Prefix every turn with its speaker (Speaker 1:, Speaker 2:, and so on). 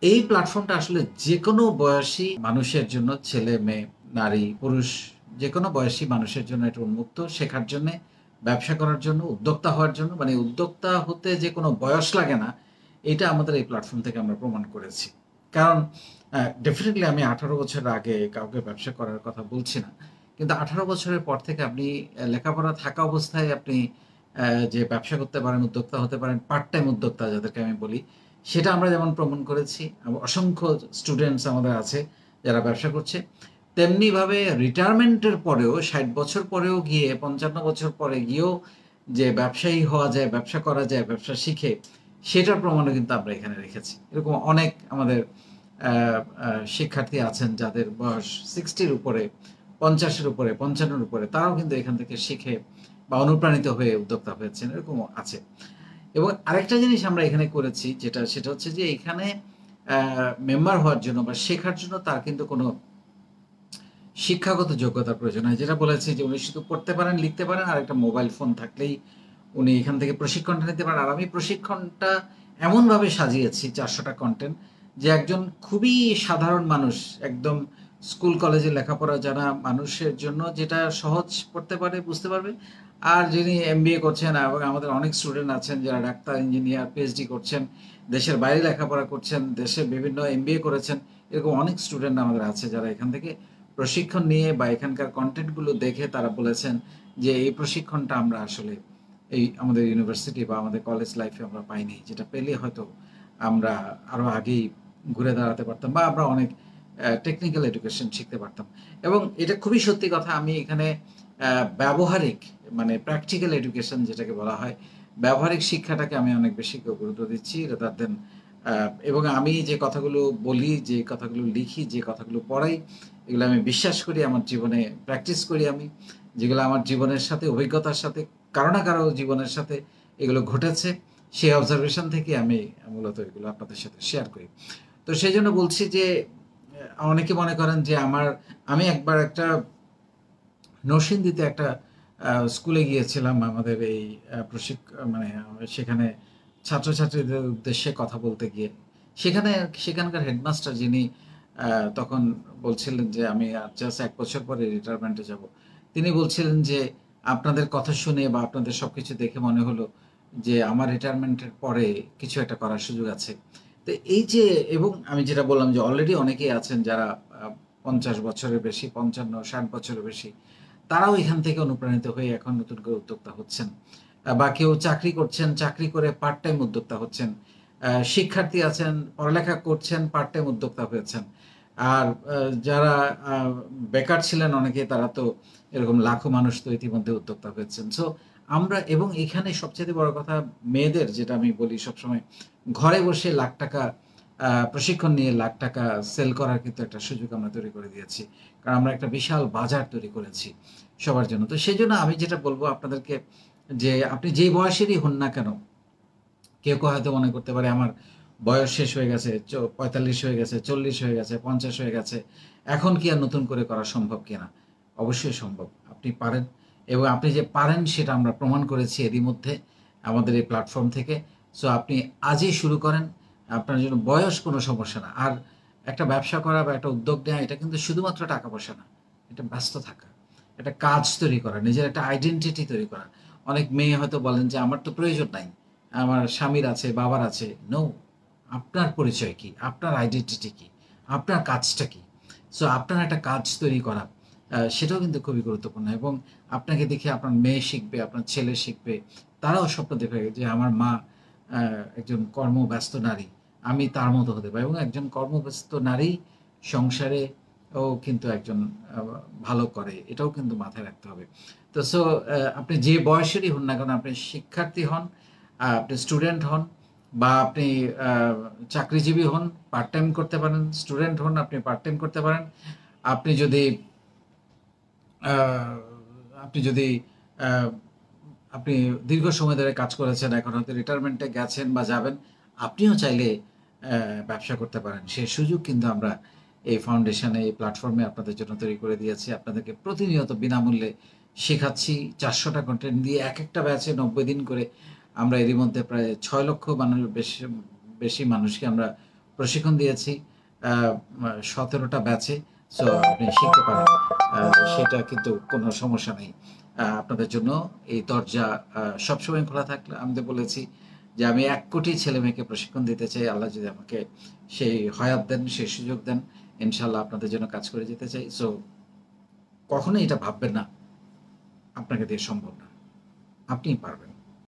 Speaker 1: এই প্ল্যাটফর্মটা আসলে যেকোনো বয়সী মানুষের জন্য, ছেলে, মেয়ে, নারী, পুরুষ যেকোনো বয়সী মানুষের জন্য এটা উন্মুক্ত। শেখার জন্যে, ব্যবসা করার জন্য, উদ্যোক্তা হওয়ার জন্য, মানে উদ্যোক্তা হতে যে কোনো বয়স লাগে না, এটা আমাদের এই প্ল্যাটফর্ম থেকে আমরা প্রমাণ করেছি। কারণ ডেফিনিটলি আমি 18 বছরের আগে কাউকে ব্যবসা করার কথা বলছি না। কিন্তু 18 বছরের পর থেকে আপনি লেখাপড়া থাকা অবস্থায় আপনি যে ব্যবসা করতে পারেন, উদ্যোক্তা হতে পারেন, পার্ট টাইম উদ্যোক্তা যাদেরকে আমি বলি, সেটা আমরা যেমন প্রমাণ করেছি। অসংখ্য স্টুডেন্টস আমাদের আছে যারা ব্যবসা করছে। তেমনিভাবে রিটায়ারমেন্টের পরেও ৬০ বছর পরেও গিয়ে ৫৫ বছর পরে গিয়েও যে ব্যবসায়ী হওয়া যায়, ব্যবসা করা যায়, ব্যবসা শিখে, সেটার প্রমাণও কিন্তু আমরা এখানে রেখেছি। এরকম অনেক আমাদের আ আ শিক্ষার্থী আছেন যাদের বয়স 60 র উপরে, ৫০ এর উপরে, ৫৫ এর উপরে, তারাও কিন্তু এখান থেকে শিখে বা অনুপ্রাণিত হয়ে উদ্যোক্তা হয়েছেন। এরকমও আছে। এবং আরেকটা জিনিস আমরা এখানে করেছি সেটা হচ্ছে যে এখানে মেম্বার হওয়ার জন্য বা শেখার জন্য তার কিন্তু কোনো শিক্ষাগত যোগ্যতার প্রয়োজন হয়। যেটা বলেছি যে উনি শুধু পড়তে পারেন, লিখতে পারেন আর একটা মোবাইল ফোন থাকলেই উনি এখান থেকে প্রশিক্ষণটা নিতে পারেন। আর আমি প্রশিক্ষণটা এমনভাবে সাজিয়েছি ৪০০ টা কনটেন্ট, যে একজন খুবই সাধারণ মানুষ, একদম স্কুল কলেজে লেখাপড়া জানা মানুষের জন্য যেটা সহজ পড়তে পারে, বুঝতে পারবে। আর যিনি এমবিএ করছেন, এবং আমাদের অনেক স্টুডেন্ট আছেন যারা ডাক্তার, ইঞ্জিনিয়ার, পিএইচডি করছেন, দেশের বাইরে লেখাপড়া করছেন, দেশে বিভিন্ন এমবিএ করেছেন। এরকম অনেক স্টুডেন্ট আমাদের আছে যারা এখান থেকে প্রশিক্ষণ নিয়ে বা এখানকার কনটেন্টগুলো দেখে তারা বলেছেন যে এই প্রশিক্ষণটা আমরা আসলে এই আমাদের ইউনিভার্সিটি বা আমাদের কলেজ লাইফে আমরা পাইনি, যেটা পেলে হয়তো আমরা আরো আগেই ঘুরে দাঁড়াতে পারতাম বা আমরা অনেক টেকনিক্যাল এডুকেশন শিখতে পারতাম। এবং এটা খুবই সত্যি কথা, আমি এখানে ব্যবহারিক, মানে প্র্যাকটিক্যাল এডুকেশন যেটাকে বলা হয়, ব্যবহারিক শিক্ষাটাকে আমি অনেক বেশি গুরুত্ব দিচ্ছি রাদার দেন। এবং আমি যে কথাগুলো বলি, যে কথাগুলো লিখি, যে কথাগুলো পড়াই, এগুলো আমি বিশ্বাস করি, আমার জীবনে প্র্যাকটিস করি আমি। যেগুলো আমার জীবনের সাথে, অভিজ্ঞতার সাথে, কারো না কারো জীবনের সাথে এগুলো ঘটেছে। সেই অবজারভেশন থেকে আমি মূলত এগুলো আপনাদের সাথে শেয়ার করি। তো সেজন্য বলছি যে অনেকে মনে করেন যে আমি একবার একটা নরসিংদীতে একটা স্কুলে গিয়েছিলাম আমাদের এই মানে সেখানে ছাত্রছাত্রীদের উদ্দেশ্যে কথা বলতে গিয়ে। সেখানকার হেডমাস্টার যিনি তখন বলছিলেন যে আমি আর জাস্ট ১ বছর পরে রিটায়ারমেন্টে যাব। তিনি বলছিলেন যে, "আপনাদের কথা শুনে বা আপনাদের সবকিছু দেখে মনে হলো যে আমার রিটায়ারমেন্টের পরে কিছু একটা করার সুযোগ আছে।" তো এই যে, এবং আমি যেটা বললাম যে অলরেডি অনেকেই আছেন যারা ৫০ বছরের বেশি, ৫৫, ৬০ বছরের বেশি। তারাও এখান থেকে অনুপ্রাণিত হয়ে এখন নতুন করে উদ্যোক্তা হচ্ছেন। বা কেউ চাকরি করছেন, চাকরি করে পার্ট টাইম উদ্যোক্তা হচ্ছেন। শিক্ষার্থী আছেন, পড়ালেখা করছেন, পার্ট টাইম উদ্যোক্তা হয়েছেন। আর যারা আ বেকার ছিলেন অনেকে, তারা তো এরকম লাখো মানুষ তো ইতিমধ্যে উদ্যোক্তা হয়েছেন। সো আমরা, এবং এখানে সবচাইতে বড় কথা, মেয়েদের যেটা আমি বলি সবসময়, ঘরে বসে লাখ টাকা প্রশিক্ষণ নিয়ে লাখ টাকা সেল করার কিন্তু একটা সুযোগ আমরা তৈরি করে দিয়েছি। কারণ আমরা একটা বিশাল বাজার তৈরি করেছি সবার জন্য। তো সেজন্য আমি যেটা বলব আপনাদেরকে, যে আপনি যেই বয়সেরই হন না কেন, কেউ হয়তো মনে করতে পারে আমার বয়স শেষ হয়ে গেছে, ৪৫ হয়ে গেছে, ৪০ হয়ে গেছে, ৫০ হয়ে গেছে। এখন কি আর নতুন করে করা সম্ভব কিনা? অবশ্যই সম্ভব। আপনি পারেন, এবং আপনি যে পারেন সেটা আমরা প্রমাণ করেছি এরই মধ্যে আমাদের এই প্ল্যাটফর্ম থেকে। সো আপনি আজই শুরু করেন। আপনার জন্য বয়স কোনো সমস্যা না। আর একটা ব্যবসা করা বা একটা উদ্যোগ নেওয়া, এটা কিন্তু শুধুমাত্র টাকা-পয়সা না। এটা ব্যস্ত থাকা, একটা কাজ তৈরি করা, নিজের একটা আইডেন্টিটি তৈরি করা। অনেক মেয়ে হয়তো বলেন যে, "আমার তো প্রয়োজন নাই। আমার স্বামীর আছে, বাবার আছে।" নো, আপনার পরিচয় কি? আপনার আইডেন্টিটি কি? আপনার কাজটা কি? সো আপনার একটা কাজ তৈরি করা, সেটাও কিন্তু খুবই গুরুত্বপূর্ণ। এবং আপনাকে দেখে আপনার মেয়ে শিখবে, আপনার ছেলে শিখবে। তারাও স্বপ্ন দেখবে যে আমার মা আ একজন কর্মব্যস্ত নারী। আমি তার মতো হতে পারি। এবং একজন কর্মব্যস্ত নারী সংসারে ও কিন্তু একজন আ ভালো করে। এটাও কিন্তু মাথায় রাখতে হবে। তো সো আপনি যে বয়সেরই হন না কেন, আপনি শিক্ষার্থী হন, আপনি স্টুডেন্ট হন, বা আপনি আ চাকরিজীবী হন, পার্ট টাইম করতে পারেন, স্টুডেন্ট হন, আপনি পার্ট টাইম করতে পারেন। আপনি যদি আ আপনি যদি আ আপনি দীর্ঘ সময় ধরে কাজ করেছেন, এখন হয়তো রিটায়ারমেন্টে গেছেন বা যাবেন, আপনিও চাইলে ব্যবসা করতে পারেন। সে সুযোগ কিন্তু আমরা এই ফাউন্ডেশনে, এই প্ল্যাটফর্মে আপনাদের জন্য তৈরি করে দিয়েছি। আপনাদেরকে প্রতিনিয়ত বিনামূল্যে শেখাচ্ছি। ৪০০ টা কনটেন্ট দিয়ে একেকটা ব্যাচে ৯০ দিন করে আমরা এরই মধ্যে প্রায় ৬ লক্ষ বেশি মানুষকে আমরা প্রশিক্ষণ দিয়েছি 17টা ব্যাচে। সো আপনি শিখতে পারেন, সেটা কিন্তু কোনো সমস্যা নেই। আপনাদের জন্য এই দরজা সবসময় খোলা থাকলে, আমি তো বলেছি যে আমি 1 কোটি ছেলে মেয়েকে প্রশিক্ষণ দিতে চাই। আল্লাহ যদি আমাকে সেই হায়াত দেন, সেই সুযোগ দেন, ইনশাল্লাহ আপনাদের জন্য কাজ করে যেতে চাই। সো কখনোই এটা ভাববেন না আপনাকে দিয়ে সম্ভব না, আপনিই পারবেন।